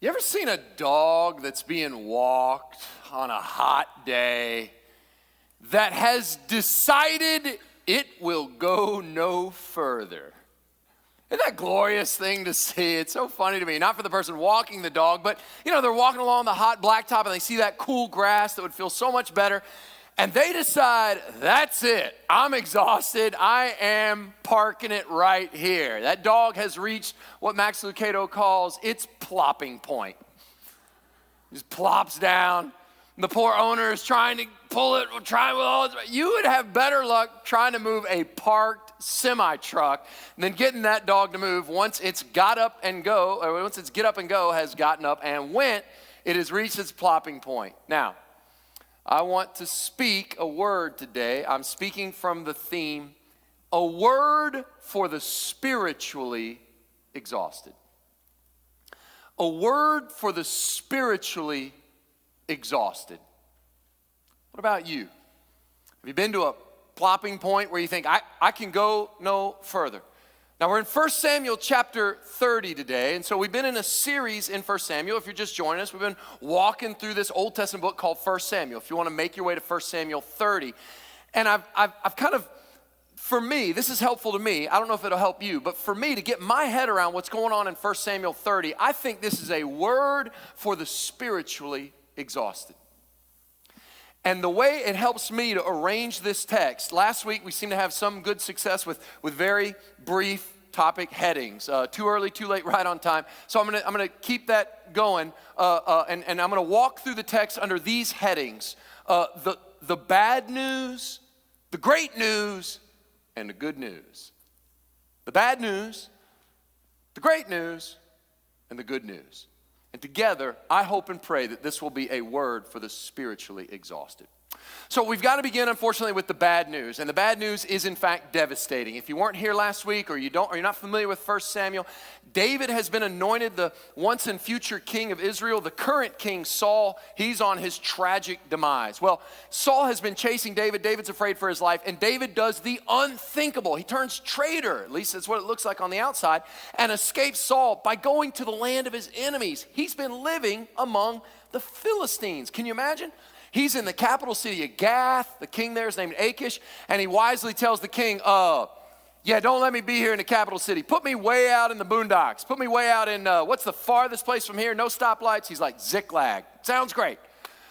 You ever seen a dog that's being walked on a hot day that has decided it will go no further? Isn't that a glorious thing to see? It's so funny to me, not for the person walking the dog, but they're walking along the hot blacktop and they see that cool grass that would feel so much better. And they decide, that's it. I'm exhausted. I am parking it right here. That dog has reached what Max Lucado calls its plopping point. Just plops down. The poor owner is trying to pull it, trying with all its. You would have better luck trying to move a parked semi-truck than getting that dog to move once it's got up and go, or once its get up and go has gotten up and went, it has reached its plopping point. Now, I want to speak a word today. I'm speaking from the theme, a word for the spiritually exhausted. A word for the spiritually exhausted. What about you? Have you been to a plopping point where you think, I can go no further? Now, we're in 1 Samuel chapter 30 today, and so we've been in a series in 1 Samuel. If you're just joining us, we've been walking through this Old Testament book called 1 Samuel. If you want to make your way to 1 Samuel 30. And I've kind of, for me, this is helpful to me. I don't know if it'll help you, but for me to get my head around what's going on in 1 Samuel 30, I think this is a word for the spiritually exhausted. And the way it helps me to arrange this text, last week we seemed to have some good success with very brief topic headings. Too early, too late, right on time. So I'm gonna keep that going, and I'm gonna walk through the text under these headings: the bad news, the great news, and the good news. The bad news, the great news, and the good news. And together, I hope and pray that this will be a word for the spiritually exhausted. So we've got to begin, unfortunately, with the bad news. And the bad news is, in fact, devastating. If you weren't here last week or you're not familiar with 1 Samuel, David has been anointed the once and future king of Israel. The current king, Saul, he's on his tragic demise. Well, Saul has been chasing David. David's afraid for his life. And David does the unthinkable. He turns traitor, at least that's what it looks like on the outside, and escapes Saul by going to the land of his enemies. He's been living among the Philistines. Can you imagine? He's in the capital city of Gath. The king there is named Achish, and he wisely tells the king, don't let me be here in the capital city. Put me way out in the boondocks. Put me way out in, what's the farthest place from here? No stoplights. He's like, Ziklag. Sounds great.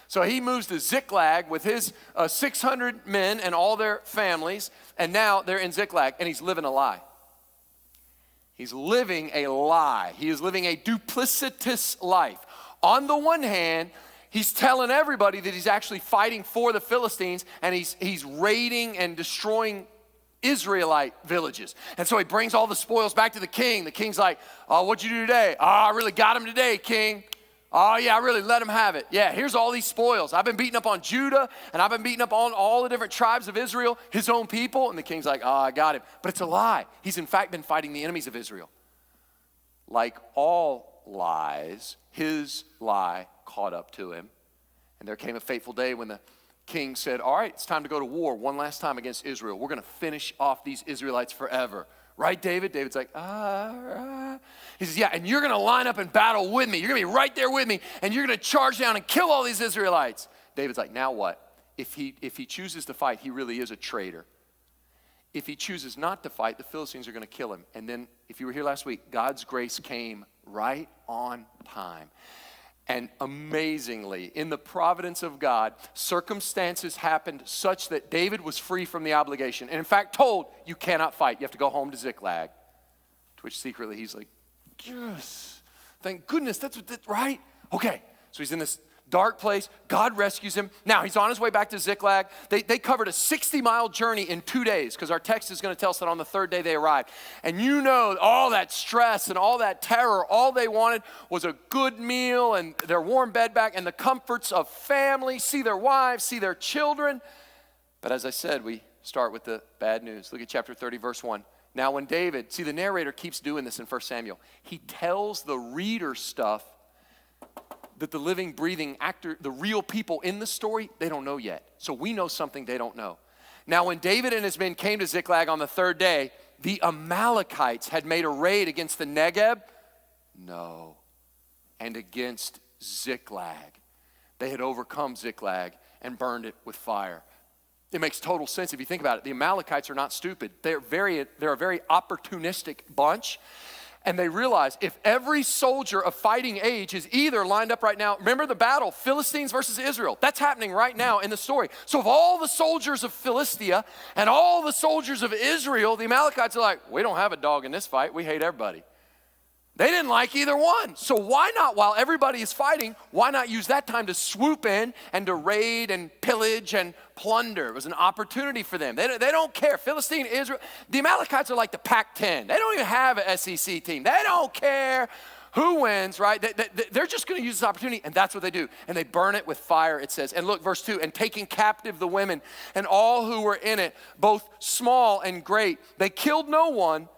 So he moves to Ziklag with his 600 men and all their families, and now they're in Ziklag, and he's living a lie. He's living a lie. He is living a duplicitous life. On the one hand, he's telling everybody that he's actually fighting for the Philistines, and he's raiding and destroying Israelite villages. And so he brings all the spoils back to the king. The king's like, oh, what'd you do today? Oh, I really got him today, king. Oh, yeah, I really let him have it. Yeah, here's all these spoils. I've been beating up on Judah, and I've been beating up on all the different tribes of Israel, his own people. And the king's like, oh, I got him. But it's a lie. He's in fact been fighting the enemies of Israel. Like all lies, his lie caught up to him. And there came a fateful day when the king said, all right, it's time to go to war one last time against Israel. We're going to finish off these Israelites forever. Right, David? David's like, He says, yeah, and you're going to line up and battle with me. You're going to be right there with me, and you're going to charge down and kill all these Israelites. David's like, now what? If he chooses to fight, he really is a traitor. If he chooses not to fight, the Philistines are going to kill him. And then, if you were here last week, God's grace came right on time. And amazingly, in the providence of God, circumstances happened such that David was free from the obligation. And in fact, told, you cannot fight. You have to go home to Ziklag. To which secretly he's like, yes, thank goodness, that's right? Okay, so he's in this dark place. God rescues him. Now, he's on his way back to Ziklag. They covered a 60-mile journey in 2 days because our text is going to tell us that on the third day they arrived. And all that stress and all that terror, all they wanted was a good meal and their warm bed back and the comforts of family, see their wives, see their children. But as I said, we start with the bad news. Look at chapter 30, verse 1. Now when David, see the narrator keeps doing this in 1 Samuel. He tells the reader stuff that the living, breathing actor, the real people in the story, they don't know yet. So we know something they don't know. Now, when David and his men came to Ziklag on the third day, the Amalekites had made a raid against the Negeb. No, and against Ziklag. They had overcome Ziklag and burned it with fire. It makes total sense if you think about it. The Amalekites are not stupid. They're a very opportunistic bunch. And they realize if every soldier of fighting age is either lined up right now, remember the battle, Philistines versus Israel. That's happening right now in the story. So if all the soldiers of Philistia and all the soldiers of Israel, the Amalekites are like, we don't have a dog in this fight. We hate everybody. They didn't like either one. So why not, while everybody is fighting, why not use that time to swoop in and to raid and pillage and plunder? It was an opportunity for them. They don't care. Philistine, Israel, the Amalekites are like the Pac-10. They don't even have an SEC team. They don't care who wins, right? They're just going to use this opportunity, and that's what they do. And they burn it with fire, it says. And look, verse 2, and taking captive the women and all who were in it, both small and great. They killed no one,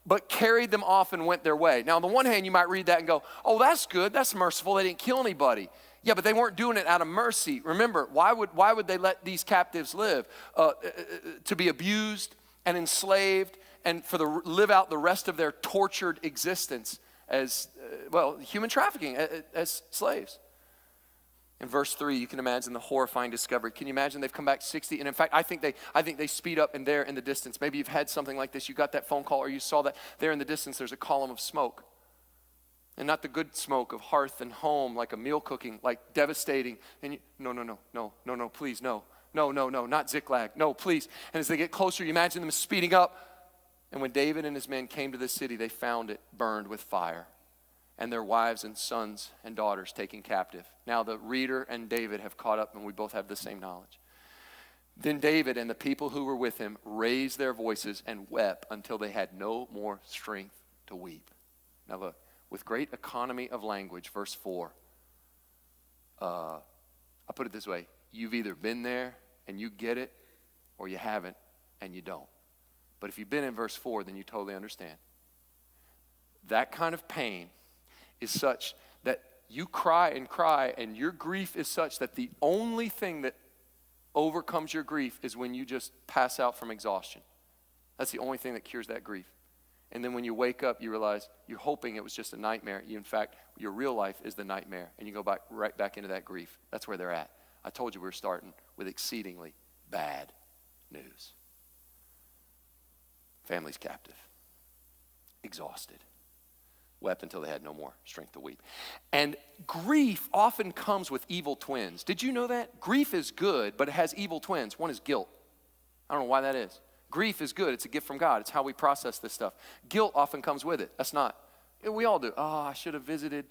but carried them off and went their way. Now, on the one hand, you might read that and go, oh, that's good, that's merciful, they didn't kill anybody. Yeah, but they weren't doing it out of mercy. Remember, why would they let these captives live? To be abused and enslaved and live out the rest of their tortured existence as, human trafficking, as slaves. In verse 3, you can imagine the horrifying discovery. Can you imagine they've come back 60? And in fact, I think they speed up, and there in the distance, maybe you've had something like this. You got that phone call or you saw that there in the distance, there's a column of smoke. And not the good smoke of hearth and home, like a meal cooking, like devastating. And no, please, no, not Ziklag, no, please. And as they get closer, you imagine them speeding up. And when David and his men came to the city, they found it burned with fire, and their wives and sons and daughters taken captive. Now the reader and David have caught up, and we both have the same knowledge. Then David and the people who were with him raised their voices and wept until they had no more strength to weep. Now look, with great economy of language, verse 4, I'll put it this way. You've either been there and you get it, or you haven't and you don't. But if you've been in verse 4, then you totally understand. That kind of pain is such that you cry, and your grief is such that the only thing that overcomes your grief is when you just pass out from exhaustion. That's the only thing that cures that grief. And then when you wake up, you realize you're hoping it was just a nightmare. In fact, your real life is the nightmare, and you go right back into that grief. That's where they're at. I told you we were starting with exceedingly bad news. Family's captive, exhausted, wept until they had no more strength to weep. And grief often comes with evil twins. Did you know that? Grief is good, but it has evil twins. One is guilt. I don't know why that is. Grief is good. It's a gift from God. It's how we process this stuff. Guilt often comes with it. That's not. We all do. Oh, I should have visited,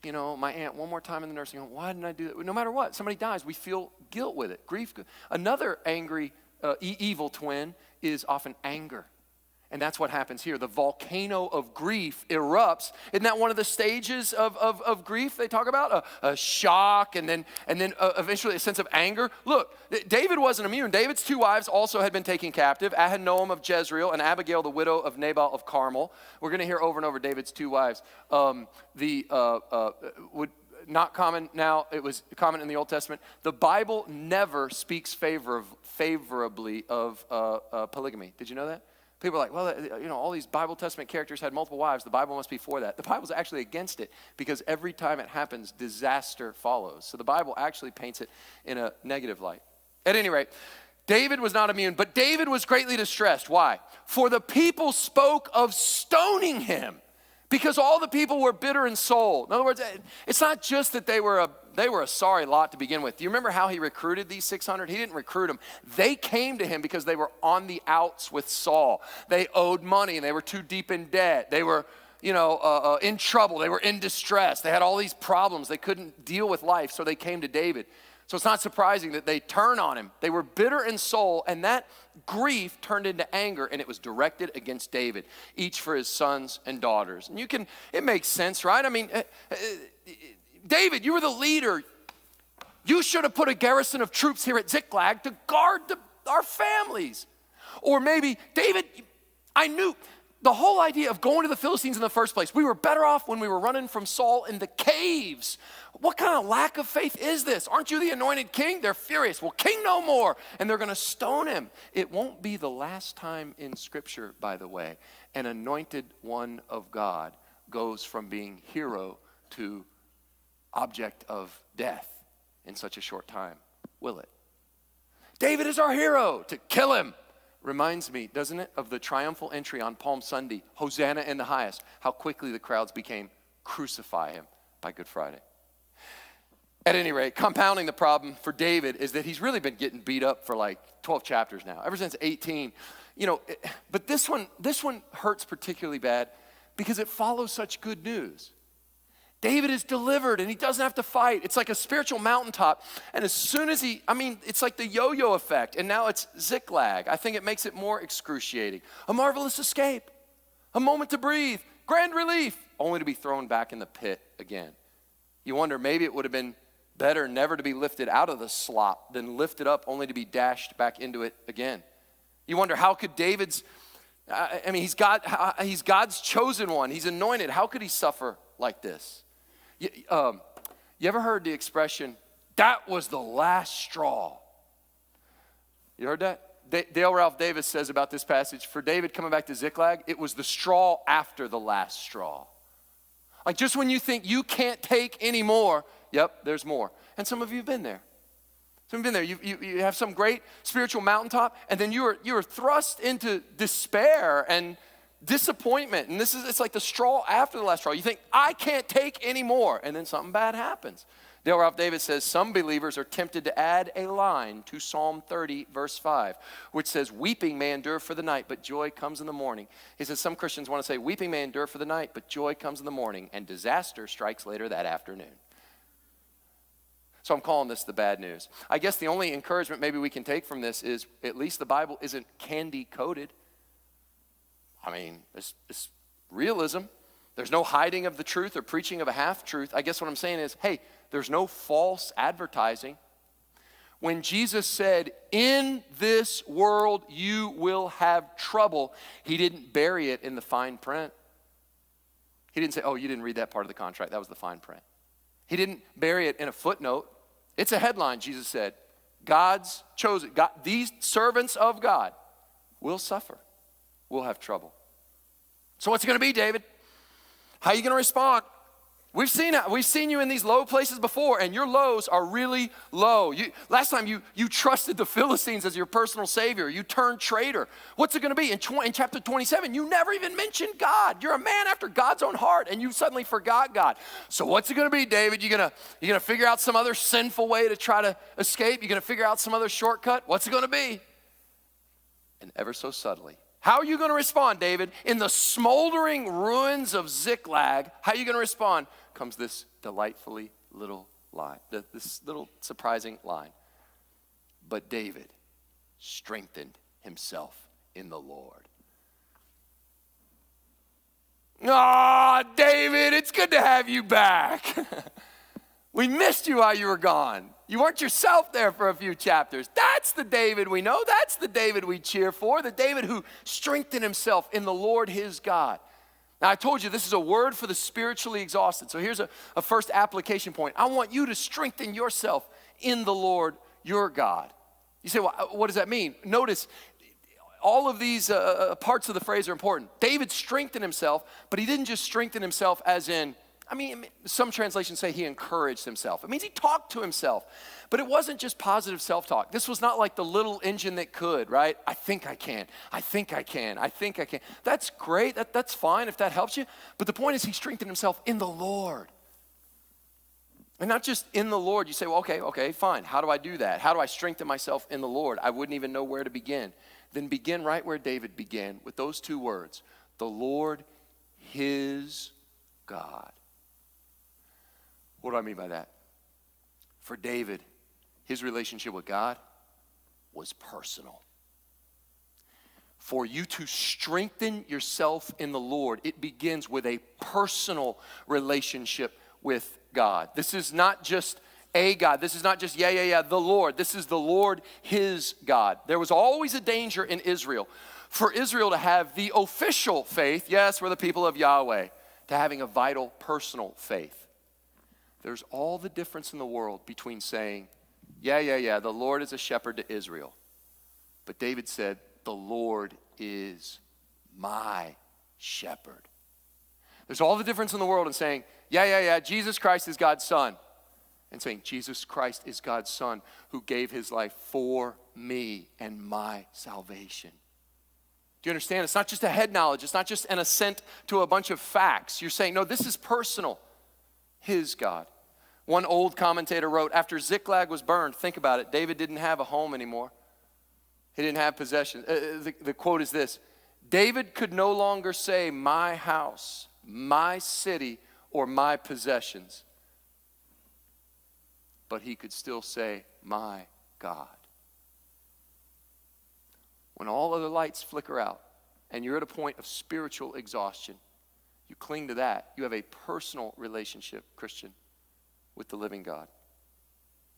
my aunt one more time in the nursing home. Why didn't I do that? No matter what, somebody dies, we feel guilt with it. Grief. Another angry, evil twin is often anger. And that's what happens here. The volcano of grief erupts. Isn't that one of the stages of grief they talk about? A shock and then eventually a sense of anger. Look, David wasn't immune. David's two wives also had been taken captive, Ahinoam of Jezreel and Abigail, the widow of Nabal of Carmel. We're going to hear over and over David's two wives. Not common now, it was common in the Old Testament. The Bible never speaks favorably of polygamy. Did you know that? People are like, well, all these Bible Testament characters had multiple wives. The Bible must be for that. The Bible's actually against it because every time it happens, disaster follows. So the Bible actually paints it in a negative light. At any rate, David was not immune, but David was greatly distressed. Why? For the people spoke of stoning him because all the people were bitter in soul. In other words, it's not just that they were a sorry lot to begin with. Do you remember how he recruited these 600? He didn't recruit them. They came to him because they were on the outs with Saul. They owed money and they were too deep in debt. They were, in trouble. They were in distress. They had all these problems. They couldn't deal with life, so they came to David. So it's not surprising that they turn on him. They were bitter in soul, and that grief turned into anger, and it was directed against David, each for his sons and daughters. And it makes sense, right? I mean, David, you were the leader. You should have put a garrison of troops here at Ziklag to guard our families. Or maybe, David, I knew the whole idea of going to the Philistines in the first place. We were better off when we were running from Saul in the caves. What kind of lack of faith is this? Aren't you the anointed king? They're furious. Well, king no more. And they're going to stone him. It won't be the last time in Scripture, by the way, an anointed one of God goes from being hero to object of death in such a short time, will it? David is our hero. To kill him reminds me, doesn't it, of the triumphal entry on Palm Sunday, Hosanna in the highest, how quickly the crowds became, crucify him, by Good Friday. At any rate, compounding the problem for David is that he's really been getting beat up for like 12 chapters now, ever since 18. But this one hurts particularly bad because it follows such good news. David is delivered and he doesn't have to fight. It's like a spiritual mountaintop. And as soon as it's like the yo-yo effect. And now it's Ziklag. I think it makes it more excruciating. A marvelous escape. A moment to breathe. Grand relief. Only to be thrown back in the pit again. You wonder, maybe it would have been better never to be lifted out of the slop than lifted up only to be dashed back into it again. You wonder, how could David's, he's God's chosen one. He's anointed. How could he suffer like this? You ever heard the expression, that was the last straw? You heard that? Dale Ralph Davis says about this passage, for David coming back to Ziklag, it was the straw after the last straw. Like just when you think you can't take any more, yep, there's more. And some of you have been there. Some of you have been there. You have some great spiritual mountaintop, and then you are thrust into despair and disappointment. And it's like the straw after the last straw. You think, I can't take any more. And then something bad happens. Dale Ralph Davis says, some believers are tempted to add a line to Psalm 30, verse 5, which says, weeping may endure for the night, but joy comes in the morning. He says some Christians want to say, weeping may endure for the night, but joy comes in the morning, and disaster strikes later that afternoon. So I'm calling this the bad news. I guess the only encouragement maybe we can take from this is at least the Bible isn't candy-coated. It's realism. There's no hiding of the truth or preaching of a half-truth. I guess what I'm saying is, hey, there's no false advertising. When Jesus said, in this world you will have trouble, he didn't bury it in the fine print. He didn't say, oh, you didn't read that part of the contract. That was the fine print. He didn't bury it in a footnote. It's a headline, Jesus said. God's chosen. These servants of God will suffer. Will have trouble. So what's it going to be, David? How are you going to respond? We've seen you in these low places before, and your lows are really low. Last time you trusted the Philistines as your personal savior. You turned traitor. What's it going to be? In chapter 27, you never even mentioned God. You're a man after God's own heart, and you suddenly forgot God. So what's it going to be, David? You gonna figure out some other sinful way to try to escape? You're going to figure out some other shortcut? What's it going to be? And ever so subtly, how are you going to respond, David? In the smoldering ruins of Ziklag, how are you going to respond? Comes this delightfully little line, this little surprising line. But David strengthened himself in the Lord. Ah, David, it's good to have you back. We missed you while you were gone. You weren't yourself there for a few chapters. That's the David we know. That's the David we cheer for. The David who strengthened himself in the Lord his God. Now, I told you this is a word for the spiritually exhausted. So here's a first application point. I want you to strengthen yourself in the Lord your God. You say, well, what does that mean? Notice, all of these parts of the phrase are important. David strengthened himself, but he didn't just strengthen himself as in, some translations say he encouraged himself. It means he talked to himself. But it wasn't just positive self-talk. This was not like the little engine that could, right? I think I can. I think I can. I think I can. That's great. That's fine if that helps you. But the point is he strengthened himself in the Lord. And not just in the Lord. You say, well, okay, fine. How do I do that? How do I strengthen myself in the Lord? I wouldn't even know where to begin. Then begin right where David began with those two words. The Lord, his God. What do I mean by that? For David, his relationship with God was personal. For you to strengthen yourself in the Lord, it begins with a personal relationship with God. This is not just a God. This is not just, the Lord. This is the Lord, his God. There was always a danger in Israel for Israel to have the official faith, yes, we're the people of Yahweh, to having a vital personal faith. There's all the difference in the world between saying, the Lord is a shepherd to Israel. But David said, the Lord is my shepherd. There's all the difference in the world in saying, Jesus Christ is God's son. and saying, Jesus Christ is God's Son who gave his life for me and my salvation. Do you understand? It's not just a head knowledge. It's not just an assent to a bunch of facts. You're saying, no, this is personal. His God. One old commentator wrote, after Ziklag was burned, think about it, David didn't have a home anymore. He didn't have possessions. The quote is this: David could no longer say, my house, my city, or my possessions. But he could still say, my God. When all other lights flicker out and you're at a point of spiritual exhaustion, you cling to that. You have a personal relationship, Christian, with the living God.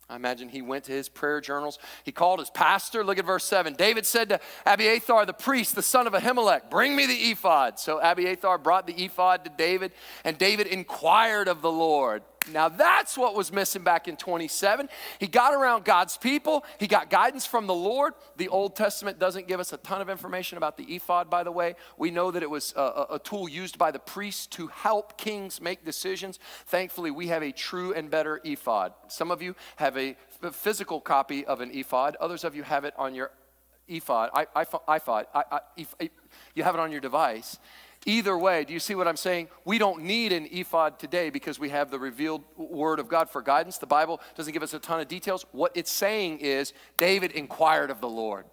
I imagine he went to his prayer journals. He called his pastor. Look at verse 7. David said to Abiathar, the priest, the son of Ahimelech, bring me the ephod. So Abiathar brought the ephod to David, and David inquired of the Lord. Now that's what was missing back in 27. He got around God's people. He got guidance from the Lord. The Old Testament doesn't give us a ton of information about the ephod, by the way. We know that it was a tool used by the priests to help kings make decisions. Thankfully, we have a true and better ephod. Some of you have a physical copy of an ephod. Others of you have it on your ephod. You have it on your device. Either way, do you see what I'm saying? We don't need an ephod today because we have the revealed word of God for guidance. The Bible doesn't give us a ton of details. What it's saying is David inquired of the Lord.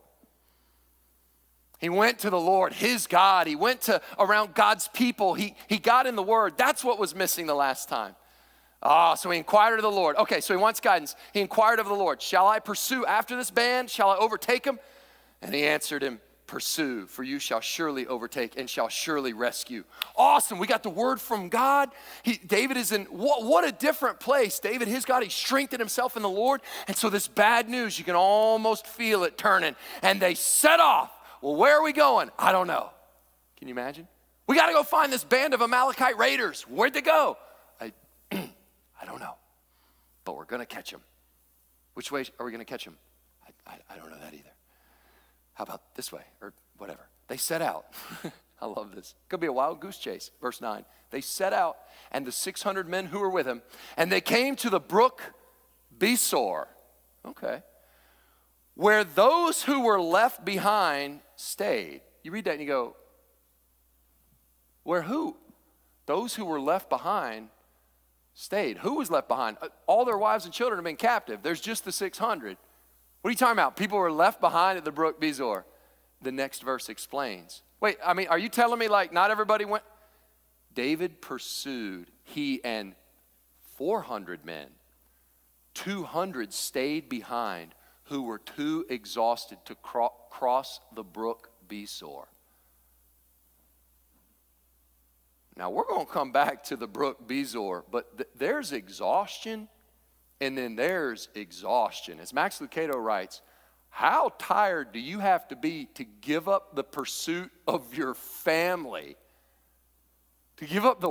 He went to the Lord, his God. He went to around God's people. He got in the word. That's what was missing the last time. So he inquired of the Lord. Okay, so he wants guidance. He inquired of the Lord. Shall I pursue after this band? Shall I overtake him? And he answered him, pursue, for you shall surely overtake and shall surely rescue. Awesome, we got the word from God. David is in, what a different place. David, his God, he strengthened himself in the Lord. And so this bad news, you can almost feel it turning. And they set off. Well, where are we going? I don't know. Can you imagine? We got to go find this band of Amalekite raiders. Where'd they go? I don't know. But we're going to catch them. Which way are we going to catch them? I don't know that either. How about this way or whatever? They set out. I love this. Could be a wild goose chase. Verse 9. They set out, and the 600 men who were with him, and they came to the brook Besor. Okay. Where those who were left behind stayed. You read that and you go, where who? Those who were left behind stayed. Who was left behind? All their wives and children have been captive. There's just the 600. What are you talking about? People were left behind at the brook Besor. The next verse explains. Wait, I mean, are you telling me like not everybody went? David pursued, he and 400 men. 200 stayed behind who were too exhausted to cross the brook Besor. Now, we're going to come back to the brook Besor, but there's exhaustion. And then there's exhaustion. As Max Lucado writes, how tired do you have to be to give up the pursuit of your family? To give up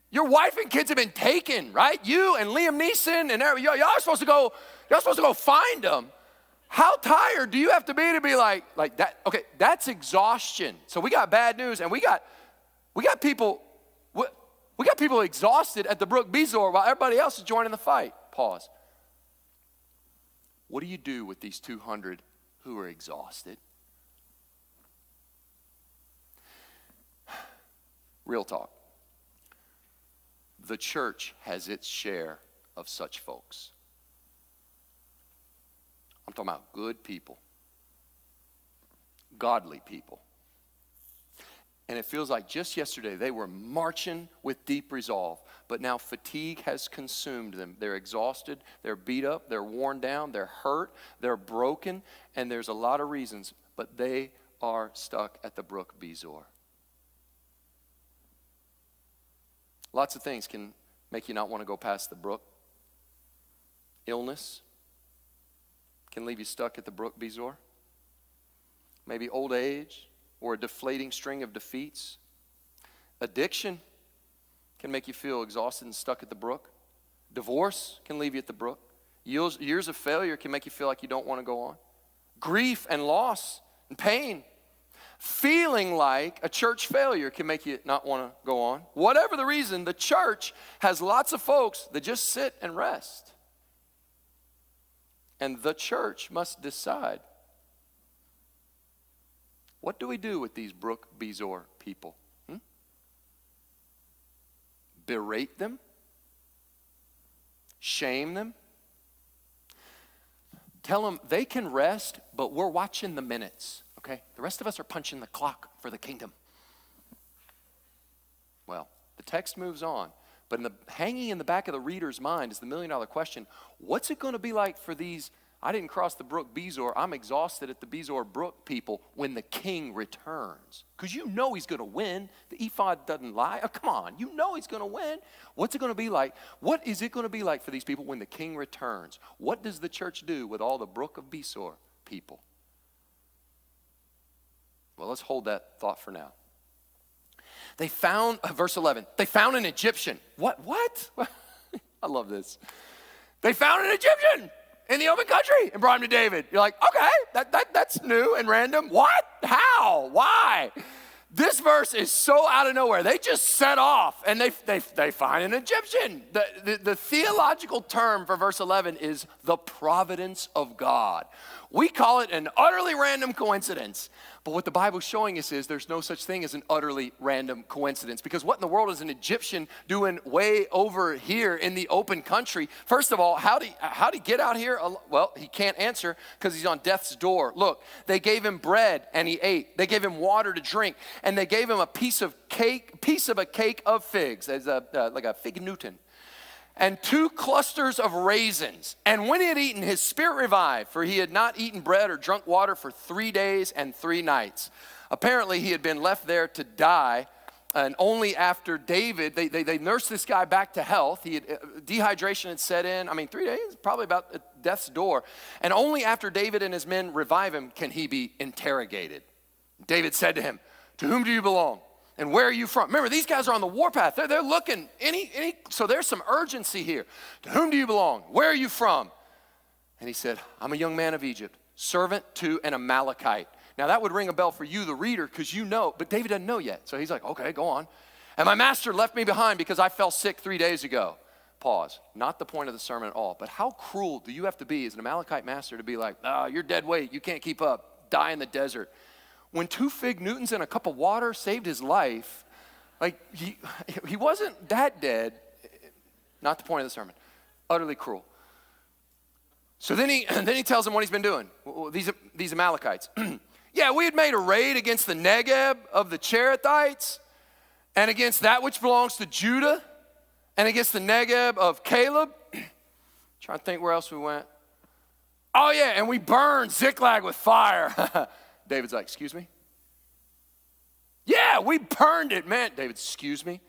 your wife and kids have been taken, right? You and Liam Neeson and y'all are supposed to go find them. How tired do you have to be like that? Okay, that's exhaustion. So we got bad news, and we got people. We got people exhausted at the brook Besor while everybody else is joining the fight. Pause. What do you do with these 200 who are exhausted? Real talk. The church has its share of such folks. I'm talking about good people, godly people. And it feels like just yesterday they were marching with deep resolve, but now fatigue has consumed them. They're exhausted, they're beat up, they're worn down, they're hurt, they're broken, and there's a lot of reasons, but they are stuck at the brook Besor. Lots of things can make you not want to go past the brook. Illness can leave you stuck at the brook Besor. Maybe old age, or a deflating string of defeats. Addiction can make you feel exhausted and stuck at the brook. Divorce can leave you at the brook. Years of failure can make you feel like you don't want to go on. Grief and loss and pain. Feeling like a church failure can make you not want to go on. Whatever the reason, the church has lots of folks that just sit and rest. And the church must decide, what do we do with these Brook Bezor people? Berate them? Shame them? Tell them they can rest, but we're watching the minutes, okay? The rest of us are punching the clock for the kingdom. Well, the text moves on, but hanging in the back of the reader's mind is the million-dollar question. What's it going to be like for these, I didn't cross the Brook Bezor, I'm exhausted at the Bezor Brook people when the king returns? Because you know he's going to win. The ephod doesn't lie. Oh, come on, you know he's going to win. What's it going to be like? What is it going to be like for these people when the king returns? What does the church do with all the Brook of Bezor people? Well, let's hold that thought for now. They found, verse 11, they found an Egyptian. What? I love this. They found an Egyptian in the open country and brought him to David. You're like, okay, that's new and random. What? How? Why? This verse is so out of nowhere. They just set off and they find an Egyptian. The theological term for verse 11 is the providence of God. We call it an utterly random coincidence. But what the Bible's showing us is there's no such thing as an utterly random coincidence. Because what in the world is an Egyptian doing way over here in the open country? First of all, how'd he get out here? Well, he can't answer because he's on death's door. Look, they gave him bread and he ate. They gave him water to drink. And they gave him a piece of a cake of figs, as like a fig Newton, and 2 clusters of raisins. And when he had eaten, his spirit revived, for he had not eaten bread or drunk water for 3 days and 3 nights. Apparently, he had been left there to die, and only after David, they nursed this guy back to health. Dehydration had set in. 3 days, probably about death's door. And only after David and his men revive him can he be interrogated. David said to him, "To whom do you belong? And where are you from?" Remember, these guys are on the warpath. They're looking, so there's some urgency here. "To whom do you belong? Where are you from?" And he said, "I'm a young man of Egypt, servant to an Amalekite." Now that would ring a bell for you, the reader, because you know, but David doesn't know yet. So he's like, okay, go on. "And my master left me behind because I fell sick 3 days ago." Pause. Not the point of the sermon at all, but how cruel do you have to be as an Amalekite master to be like, you're dead weight, you can't keep up, die in the desert. When 2 fig Newtons and a cup of water saved his life, like he wasn't that dead. Not the point of the sermon. Utterly cruel. So then he tells them what he's been doing. These Amalekites. "Yeah, we had made a raid against the Negeb of the Cherethites, and against that which belongs to Judah, and against the Negeb of Caleb." Trying to think where else we went. "Oh yeah, and we burned Ziklag with fire." David's like, "Excuse me?" "Yeah, we burned it, man." David, "Excuse me?"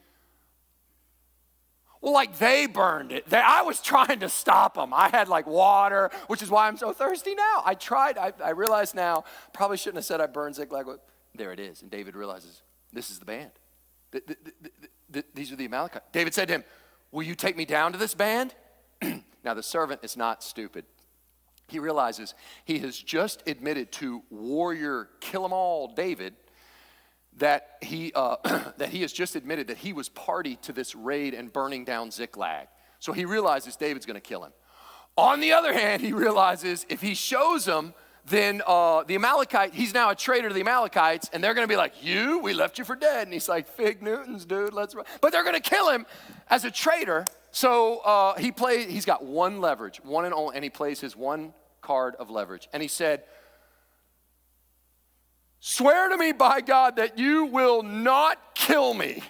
Well, like they burned it. I was trying to stop them. I had like water, which is why I'm so thirsty now. I tried. I realize now, probably shouldn't have said I burned Ziklag. There it is. And David realizes, this is the band. These are the Amalekites. David said to him, "Will you take me down to this band?" Now, the servant is not stupid. He realizes he has just admitted to warrior kill-em-all David that he has just admitted that he was party to this raid and burning down Ziklag. So he realizes David's going to kill him. On the other hand, he realizes if he shows him, then the Amalekite, he's now a traitor to the Amalekites, and they're going to be like, we left you for dead. And he's like, fig Newtons, dude, let's run. But they're going to kill him as a traitor. So he's got one leverage, one and only, and he plays his one card of leverage. And he said, "Swear to me by God that you will not kill me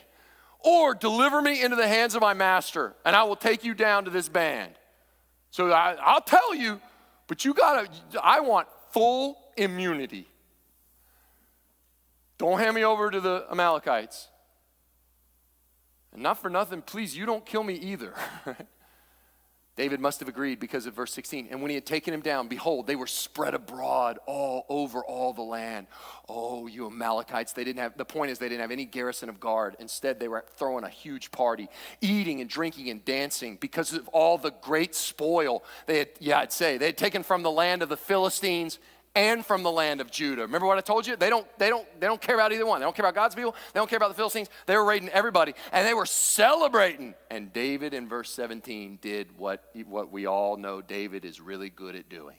or deliver me into the hands of my master, and I will take you down to this band." So I'll tell you, but I want full immunity. Don't hand me over to the Amalekites. And not for nothing, please, you don't kill me either. David must have agreed because of verse 16. "And when he had taken him down, behold, they were spread abroad all over all the land." Oh, you Amalekites, the point is they didn't have any garrison of guard. Instead, they were throwing a huge party, eating and drinking and dancing because of all the great spoil they had taken from the land of the Philistines and from the land of Judah. Remember what I told you? They don't care about either one. They don't care about God's people. They don't care about the Philistines. They were raiding everybody, and they were celebrating. And David in verse 17 did what we all know David is really good at doing.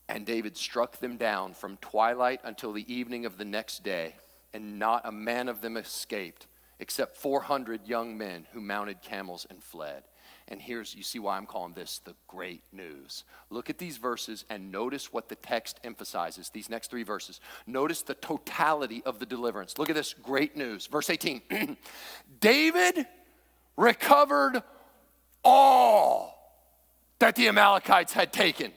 And David struck them down from twilight until the evening of the next day, and not a man of them escaped, except 400 young men who mounted camels and fled. And you see why I'm calling this the great news. Look at these verses and notice what the text emphasizes, these next 3 verses. Notice the totality of the deliverance. Look at this great news. Verse 18, David recovered all that the Amalekites had taken.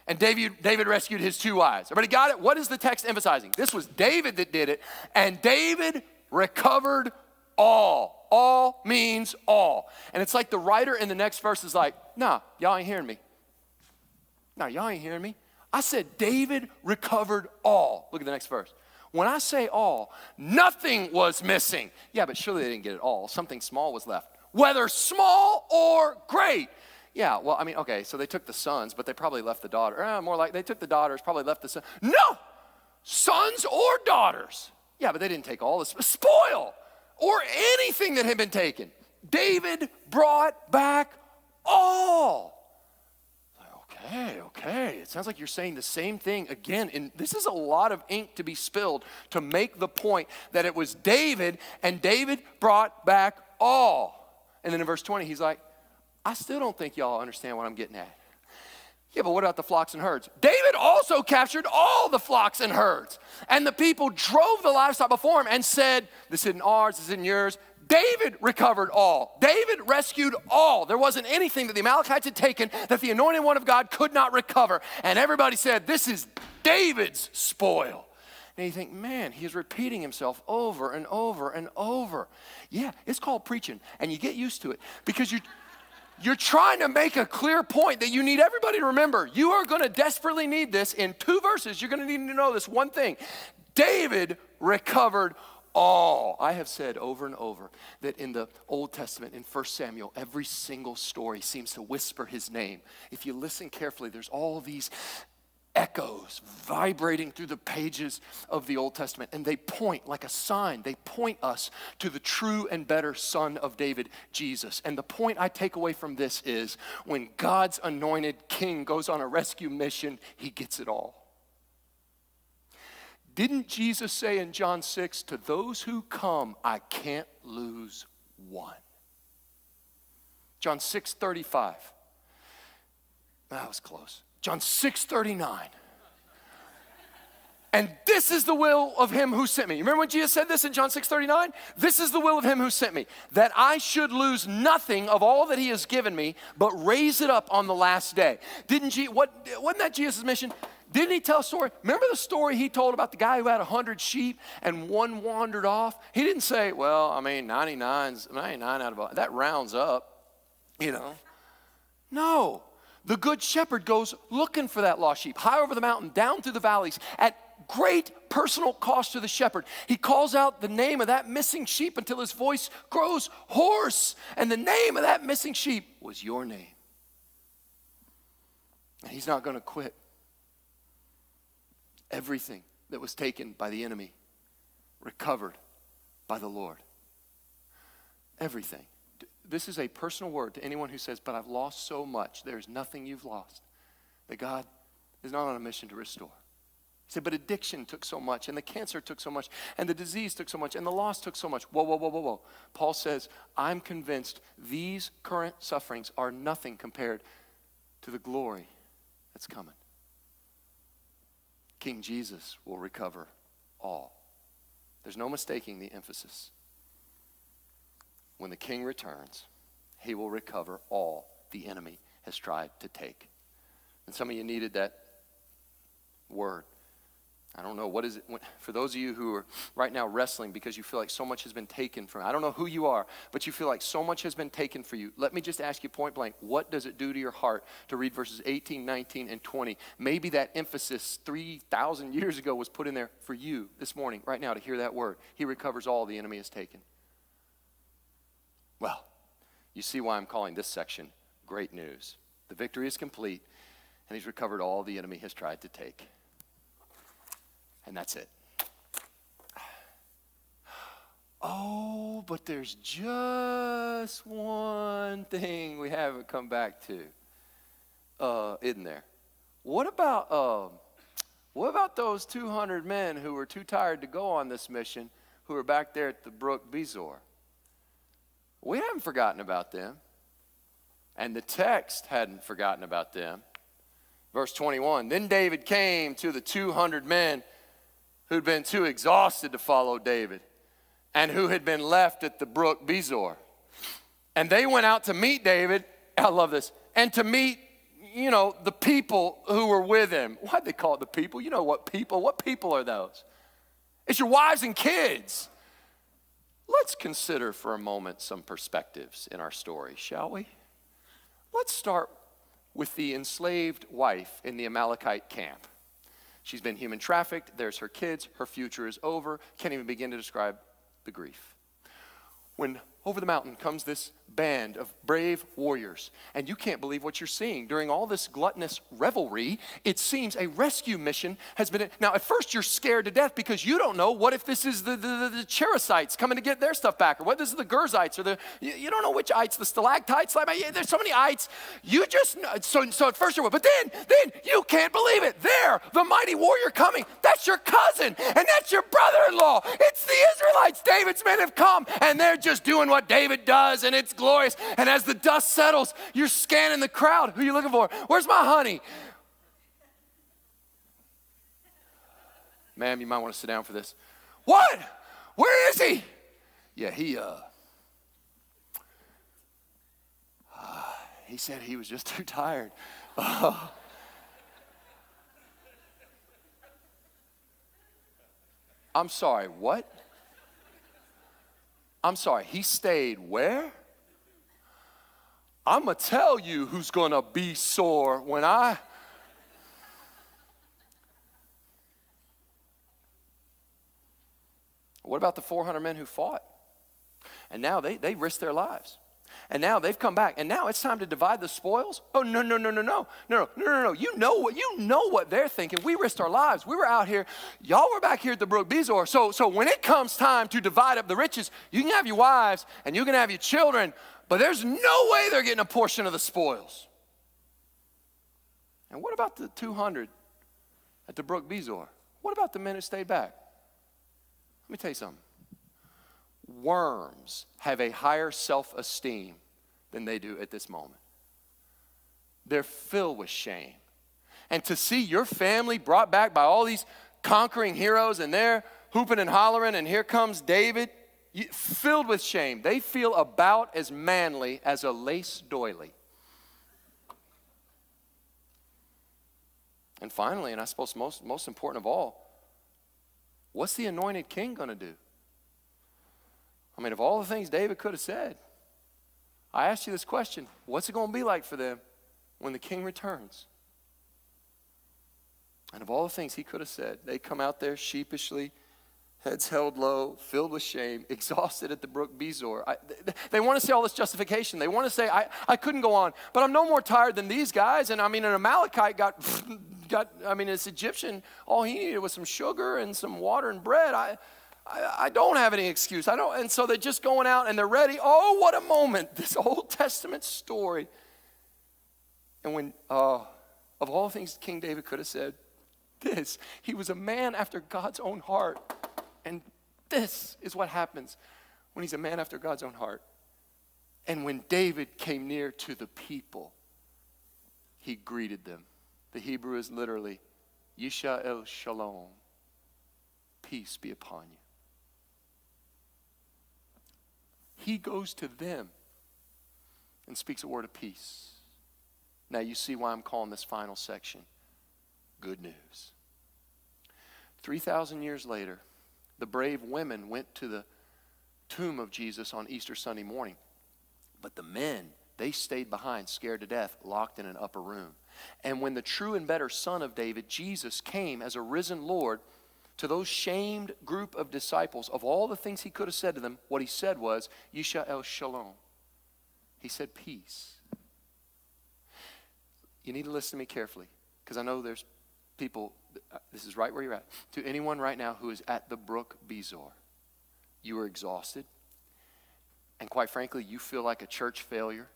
And David rescued his 2 wives. Everybody got it? What is the text emphasizing? This was David that did it, and David recovered all. All means all. And it's like the writer in the next verse is like, nah, y'all ain't hearing me. Nah, y'all ain't hearing me. I said David recovered all. Look at the next verse. When I say all, nothing was missing. Yeah, but surely they didn't get it all. Something small was left. Whether small or great. Yeah, well, I mean, okay, so they took the sons, but they probably left the daughter. More like they took the daughters, probably left the son. No! Sons or daughters. Yeah, but they didn't take all this spoil or anything that had been taken. David brought back all. Okay. It sounds like you're saying the same thing again. And this is a lot of ink to be spilled to make the point that it was David, and David brought back all. And then in verse 20, he's like, I still don't think y'all understand what I'm getting at. Yeah, but what about the flocks and herds? David also captured all the flocks and herds. And the people drove the livestock before him and said, this isn't ours, this isn't yours. David recovered all. David rescued all. There wasn't anything that the Amalekites had taken that the anointed one of God could not recover. And everybody said, this is David's spoil. And you think, man, he's repeating himself over and over and over. Yeah, it's called preaching. And you get used to it because you're trying to make a clear point that you need everybody to remember. You are going to desperately need this. In 2 verses, you're going to need to know this one thing. David recovered all. I have said over and over that in the Old Testament, in 1 Samuel, every single story seems to whisper his name. If you listen carefully, there's all these echoes vibrating through the pages of the Old Testament, and they point like a sign. They point us to the true and better Son of David, Jesus. And the point I take away from this is when God's anointed king goes on a rescue mission, he gets it all. Didn't Jesus say in John 6, to those who come, I can't lose one? John 6:35. That was close. John 6:39. And this is the will of him who sent me. You remember when Jesus said this in John 6:39? This is the will of him who sent me, that I should lose nothing of all that he has given me, but raise it up on the last day. Wasn't that Jesus' mission? Didn't he tell a story? Remember the story he told about the guy who had 100 sheep and one wandered off? He didn't say, well, I mean, 99 out of 100. That rounds up, you know. No. The good shepherd goes looking for that lost sheep, high over the mountain, down through the valleys, at great personal cost to the shepherd. He calls out the name of that missing sheep until his voice grows hoarse. And the name of that missing sheep was your name. And he's not going to quit. Everything that was taken by the enemy, recovered by the Lord. Everything. This is a personal word to anyone who says, but I've lost so much. There's nothing you've lost. That God is not on a mission to restore. He said, but addiction took so much, and the cancer took so much, and the disease took so much, and the loss took so much. Whoa. Paul says, I'm convinced these current sufferings are nothing compared to the glory that's coming. King Jesus will recover all. There's no mistaking the emphasis. When the king returns, he will recover all the enemy has tried to take. And some of you needed that word. I don't know, what is it? For those of you who are right now wrestling because you feel like so much has been taken from you, I don't know who you are, but you feel like so much has been taken for you. Let me just ask you point blank, what does it do to your heart to read verses 18, 19, and 20? Maybe that emphasis 3,000 years ago was put in there for you this morning, right now, to hear that word. He recovers all the enemy has taken. Well, you see why I'm calling this section great news. The victory is complete, and he's recovered all the enemy has tried to take. And that's it. Oh, but there's just one thing we haven't come back to, isn't there? What about those 200 men who were too tired to go on this mission, who were back there at the brook Bezor? We haven't forgotten about them. And the text hadn't forgotten about them. Verse 21, then David came to the 200 men who'd been too exhausted to follow David and who had been left at the brook Bezor. And they went out to meet David, I love this, and to meet, the people who were with him. Why'd they call it the people? You know what people? What people are those? It's your wives and kids. Let's consider for a moment some perspectives in our story, shall we? Let's start with the enslaved wife in the Amalekite camp. She's been human trafficked. There's her kids. Her future is over. Can't even begin to describe the grief. When over the mountain comes this band of brave warriors, and you can't believe what you're seeing. During all this gluttonous revelry, it seems a rescue mission has been. Now, at first, you're scared to death because you don't know what if this is the Cherethites coming to get their stuff back, or what this is the Gerzites, or you don't know which ites, the stalactites. There's so many ites. You just so at first you're, but then you can't believe it. There, the mighty warrior coming. That's your cousin, and that's your brother-in-law. It's the Israelites. David's men have come, and they're just doing what David does, and it's glorious. And as the dust settles, you're scanning the crowd. Who are you looking for? Where's my honey? Ma'am, you might want to sit down for this. What? Where is he? Yeah, he said he was just too tired. I'm sorry, what? I'm sorry, he stayed where? I'm going to tell you who's going to be sore when I... What about the 400 men who fought? And now they risked their lives. And now they've come back. And now it's time to divide the spoils? Oh, no. You know what they're thinking. We risked our lives. We were out here. Y'all were back here at the brook Bezor. So when it comes time to divide up the riches, you can have your wives and you can have your children, but there's no way they're getting a portion of the spoils. And what about the 200 at the brook Bezor? What about the men who stayed back? Let me tell you something. Worms have a higher self-esteem than they do at this moment. They're filled with shame. And to see your family brought back by all these conquering heroes, and they're hooping and hollering, and here comes David, filled with shame. They feel about as manly as a lace doily. And finally, and I suppose most important of all, what's the anointed king going to do? I mean, of all the things David could have said, I asked you this question: what's it going to be like for them when the king returns? And of all the things he could have said, they come out there sheepishly, heads held low, filled with shame, exhausted at the brook Bezor. They want to say all this justification. They want to say, I couldn't go on, but I'm no more tired than these guys. And I mean, an Amalekite got this Egyptian, all he needed was some sugar and some water and bread. I don't have any excuse. And so they're just going out and they're ready. Oh, what a moment. This Old Testament story. And when, of all the things King David could have said, he was a man after God's own heart. And this is what happens when he's a man after God's own heart. And when David came near to the people, he greeted them. The Hebrew is literally, Yisha el Shalom, peace be upon you. He goes to them and speaks a word of peace. Now you see why I'm calling this final section good news. 3,000 years later, the brave women went to the tomb of Jesus on Easter Sunday morning. But the men, they stayed behind, scared to death, locked in an upper room. And when the true and better Son of David, Jesus, came as a risen Lord to those shamed group of disciples, of all the things he could have said to them, what he said was, Yisha el Shalom. He said peace. You need to listen to me carefully, because I know there's people, this is right where you're at. To anyone right now who is at the brook Bezor, you are exhausted. And quite frankly, you feel like a church failure.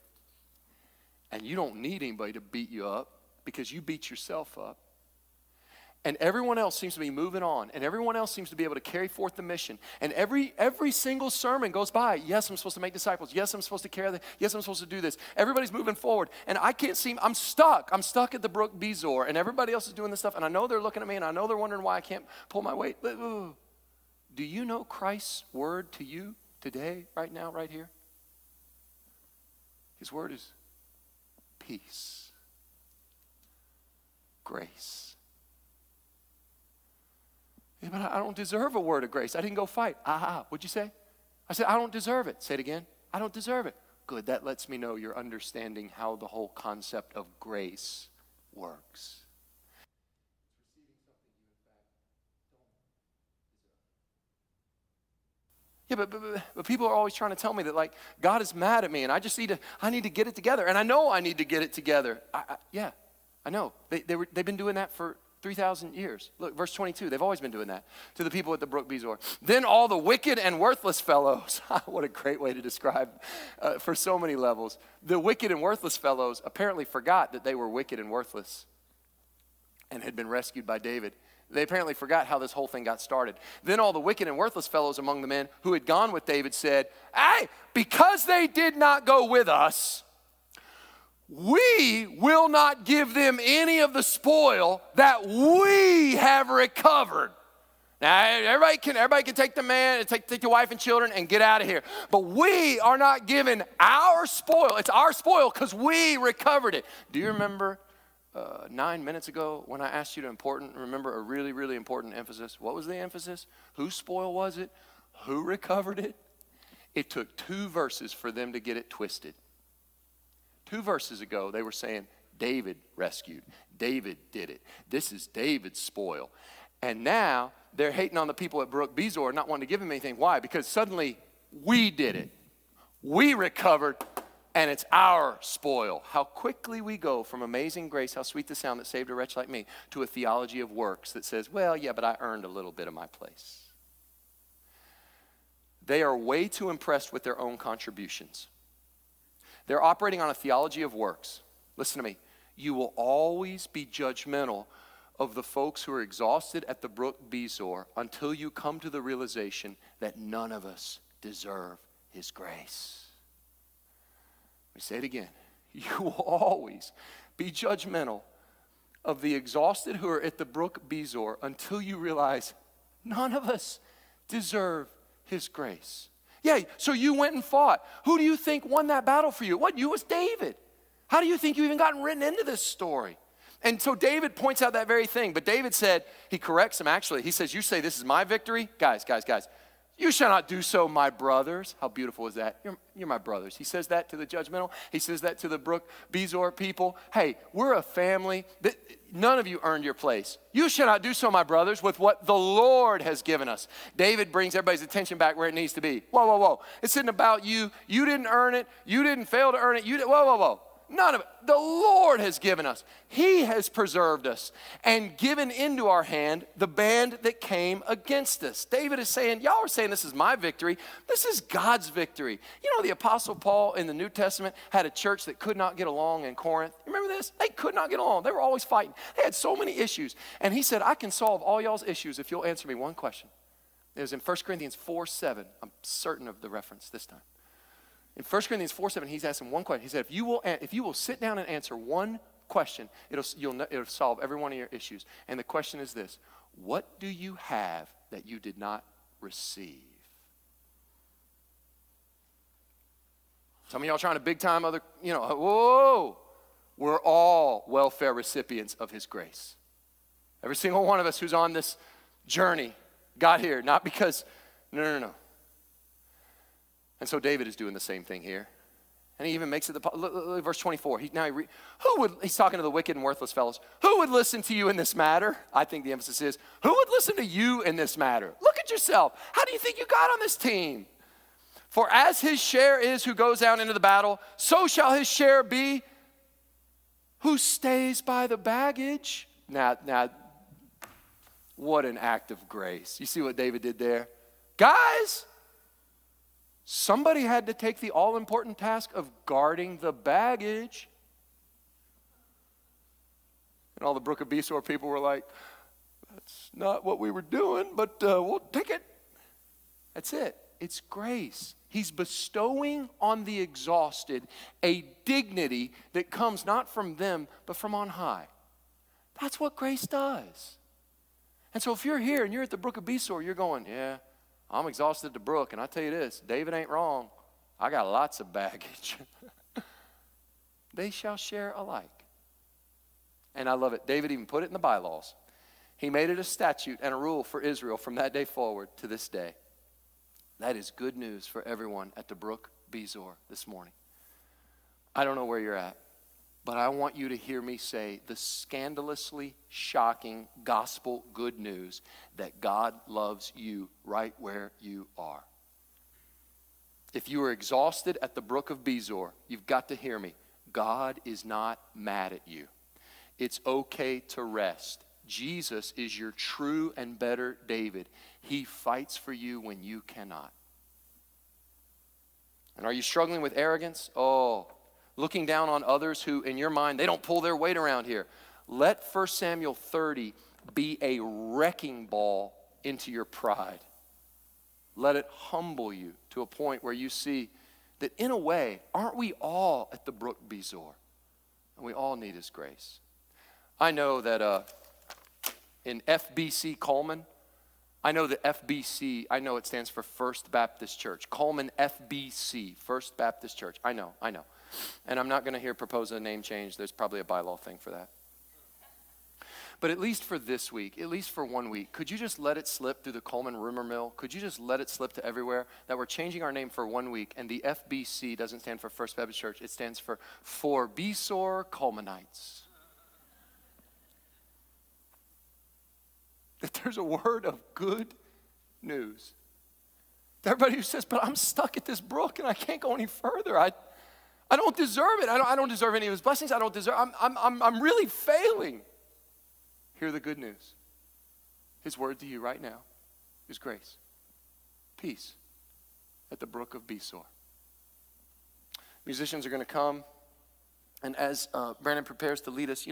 And you don't need anybody to beat you up because you beat yourself up. And everyone else seems to be moving on. And everyone else seems to be able to carry forth the mission. And every single sermon goes by. Yes, I'm supposed to make disciples. Yes, I'm supposed to carry them. Yes, I'm supposed to do this. Everybody's moving forward. And I can't seem, I'm stuck. I'm stuck at the brook Bezor. And everybody else is doing this stuff. And I know they're looking at me. And I know they're wondering why I can't pull my weight. Do you know Christ's word to you today, right now, right here? His word is peace, grace. Yeah, but I don't deserve a word of grace. I didn't go fight. What'd you say? I said, I don't deserve it. Say it again. I don't deserve it. Good, that lets me know you're understanding how the whole concept of grace works. Yeah, but people are always trying to tell me that, like, God is mad at me and I need to get it together. And I know I need to get it together. Yeah, I know. They've been doing that for 3,000 years. Look, verse 22, they've always been doing that to the people at the brook Bezor. Then all the wicked and worthless fellows, what a great way to describe for so many levels. The wicked and worthless fellows apparently forgot that they were wicked and worthless and had been rescued by David. They apparently forgot how this whole thing got started. Then all the wicked and worthless fellows among the men who had gone with David said, hey, because they did not go with us, we will not give them any of the spoil that we have recovered. Now, everybody can take the man, take the wife and children and get out of here. But we are not given our spoil. It's our spoil because we recovered it. Do you remember 9 minutes ago when I asked you to remember a really, really important emphasis? What was the emphasis? Whose spoil was it? Who recovered it? It took 2 verses for them to get it twisted. 2 verses ago, they were saying, David rescued. David did it. This is David's spoil. And now they're hating on the people at brook Bezor, not wanting to give him anything. Why? Because suddenly we did it. We recovered, and it's our spoil. How quickly we go from amazing grace, how sweet the sound that saved a wretch like me, to a theology of works that says, well, yeah, but I earned a little bit of my place. They are way too impressed with their own contributions. They're operating on a theology of works. Listen to me. You will always be judgmental of the folks who are exhausted at the brook Bezor until you come to the realization that none of us deserve his grace. Let me say it again. You will always be judgmental of the exhausted who are at the brook Bezor until you realize none of us deserve his grace. Yeah, so you went and fought. Who do you think won that battle for you? What? You was David. How do you think you even gotten written into this story? And so David points out that very thing. But David said, he corrects him actually. He says, you say this is my victory? Guys. You shall not do so, my brothers. How beautiful is that? You're my brothers. He says that to the judgmental. He says that to the brook Bezor people. Hey, we're a family. None of you earned your place. You shall not do so, my brothers, with what the Lord has given us. David brings everybody's attention back where it needs to be. Whoa. It's not about you. You didn't earn it. You didn't fail to earn it. Whoa. None of it. The Lord has given us. He has preserved us and given into our hand the band that came against us. David is saying, y'all are saying this is my victory. This is God's victory. You know, the Apostle Paul in the New Testament had a church that could not get along in Corinth. Remember this? They could not get along. They were always fighting. They had so many issues. And he said, I can solve all y'all's issues if you'll answer me one question. It was in 1 Corinthians 4:7. I'm certain of the reference this time. In 1 Corinthians 4:7, he's asking one question. He said, if you will sit down and answer one question, it'll solve every one of your issues. And the question is this: what do you have that you did not receive? Some of y'all trying to big time whoa. We're all welfare recipients of his grace. Every single one of us who's on this journey got here, not because, no. And so David is doing the same thing here. And he even makes it, look, verse 24. He's talking to the wicked and worthless fellows. Who would listen to you in this matter? I think the emphasis is, who would listen to you in this matter? Look at yourself. How do you think you got on this team? For as his share is who goes out into the battle, so shall his share be who stays by the baggage. Now, What an act of grace. You see what David did there? Guys, somebody had to take the all-important task of guarding the baggage. And all the Brook of Besor people were like, that's not what we were doing, but we'll take it. That's it. It's grace. He's bestowing on the exhausted a dignity that comes not from them, but from on high. That's what grace does. And so if you're here and you're at the Brook of Besor, you're going, yeah, I'm exhausted at the brook. And I tell you this, David ain't wrong. I got lots of baggage. They shall share alike. And I love it. David even put it in the bylaws. He made it a statute and a rule for Israel from that day forward to this day. That is good news for everyone at the Brook Besor this morning. I don't know where you're at, but I want you to hear me say the scandalously shocking gospel good news that God loves you right where you are. If you are exhausted at the Brook of Besor, you've got to hear me. God is not mad at you. It's okay to rest. Jesus is your true and better David. He fights for you when you cannot. And are you struggling with arrogance? Oh, looking down on others who, in your mind, they don't pull their weight around here. Let 1 Samuel 30 be a wrecking ball into your pride. Let it humble you to a point where you see that, in a way, aren't we all at the Brook Besor? And we all need his grace. I know that in FBC Cullman, I know that FBC, I know it stands for First Baptist Church. Cullman FBC, First Baptist Church. I know. And I'm not going to propose a name change. There's probably a bylaw thing for that. But at least for this week, at least for 1 week, could you just let it slip through the Cullman rumor mill? Could you just let it slip to everywhere that we're changing our name for 1 week, and the FBC doesn't stand for First Baptist Church. It stands for Besor Cullmanites. That there's a word of good news. Everybody who says, but I'm stuck at this brook and I can't go any further. I don't deserve it. I don't deserve any of his blessings. I'm really failing. Hear the good news. His word to you right now is grace. Peace at the Brook of Besor. Musicians are going to come. And as Brandon prepares to lead us,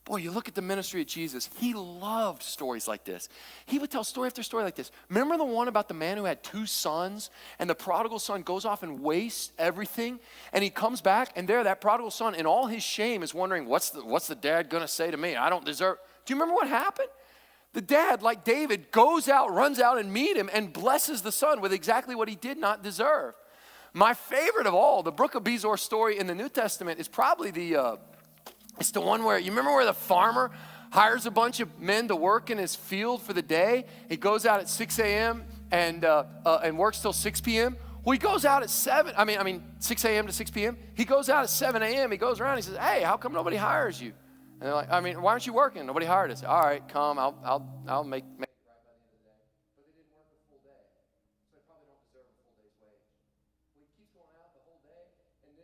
boy, you look at the ministry of Jesus. He loved stories like this. He would tell story after story like this. Remember the one about the man who had 2 sons, and the prodigal son goes off and wastes everything, and he comes back, and there that prodigal son, in all his shame, is wondering, what's the dad going to say to me? I don't deserve. Do you remember what happened? The dad, like David, goes out, runs out and meet him, and blesses the son with exactly what he did not deserve. My favorite of all, the Brook of Besor story in the New Testament, is probably it's the one where, you remember where the farmer hires a bunch of men to work in his field for the day? He goes out at 6 a.m. and works till 6 p.m. Well, he goes out at 6 a.m. to 6 p.m. He goes out at 7 a.m. He goes around, he says, hey, how come nobody hires you? And they're like, why aren't you working? Nobody hired us. All right, come, I'll make it right by the end of the day. But they didn't work a full day, so they probably don't deserve a full day's wage. Well, he keeps going out the whole day.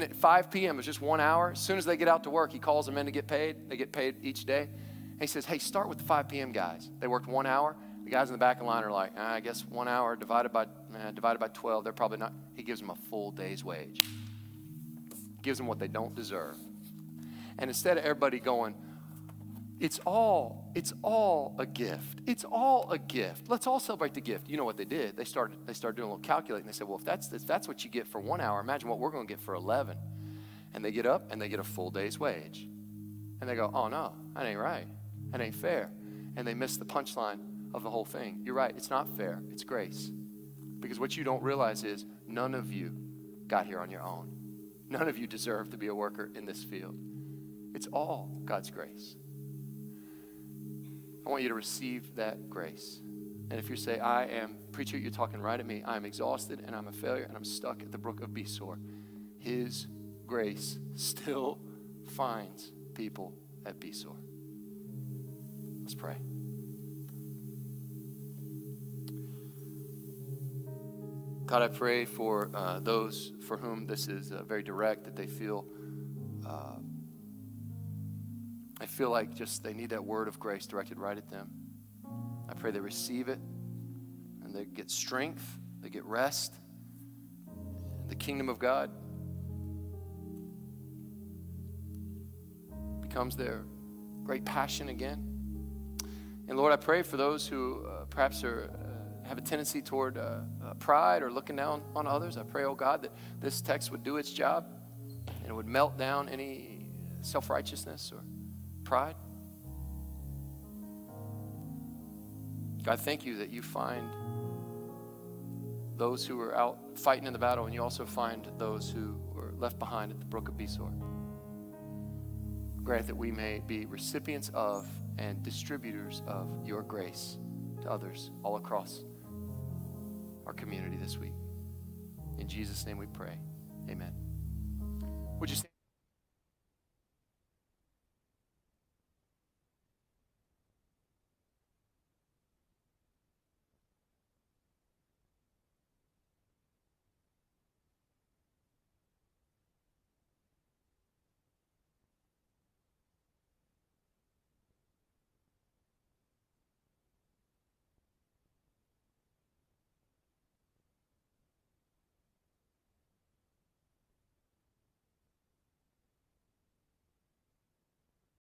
At 5 p.m., it's just 1 hour. As soon as they get out to work, he calls them in to get paid. They get paid each day. And he says, hey, start with the 5 p.m. guys. They worked 1 hour. The guys in the back of the line are like, I guess 1 hour divided by 12. They're probably not. He gives them a full day's wage. Gives them what they don't deserve. And instead of everybody going, it's all a gift. It's all a gift. Let's all celebrate the gift. You know what they did? They started doing a little calculating. They said, well, if that's what you get for 1 hour, imagine what we're going to get for 11. And they get up and they get a full day's wage. And they go, oh no, that ain't right. That ain't fair. And they miss the punchline of the whole thing. You're right. It's not fair. It's grace. Because what you don't realize is none of you got here on your own. None of you deserve to be a worker in this field. It's all God's grace. I want you to receive that grace. And if you say, preacher, you're talking right at me. I'm exhausted and I'm a failure and I'm stuck at the Brook of Besor. His grace still finds people at Besor. Let's pray. God, I pray for those for whom this is very direct, that they feel like just they need that word of grace directed right at them. I pray they receive it and they get strength, they get rest. The kingdom of God becomes their great passion again. And Lord, I pray for those who perhaps have a tendency toward pride or looking down on others. I pray, oh God, that this text would do its job and it would melt down any self-righteousness or pride. God, thank you that you find those who are out fighting in the battle, and you also find those who were left behind at the brook of Besor. Grant that we may be recipients of and distributors of your grace to others all across our community this week. In Jesus' name we pray. Amen. Would you stand?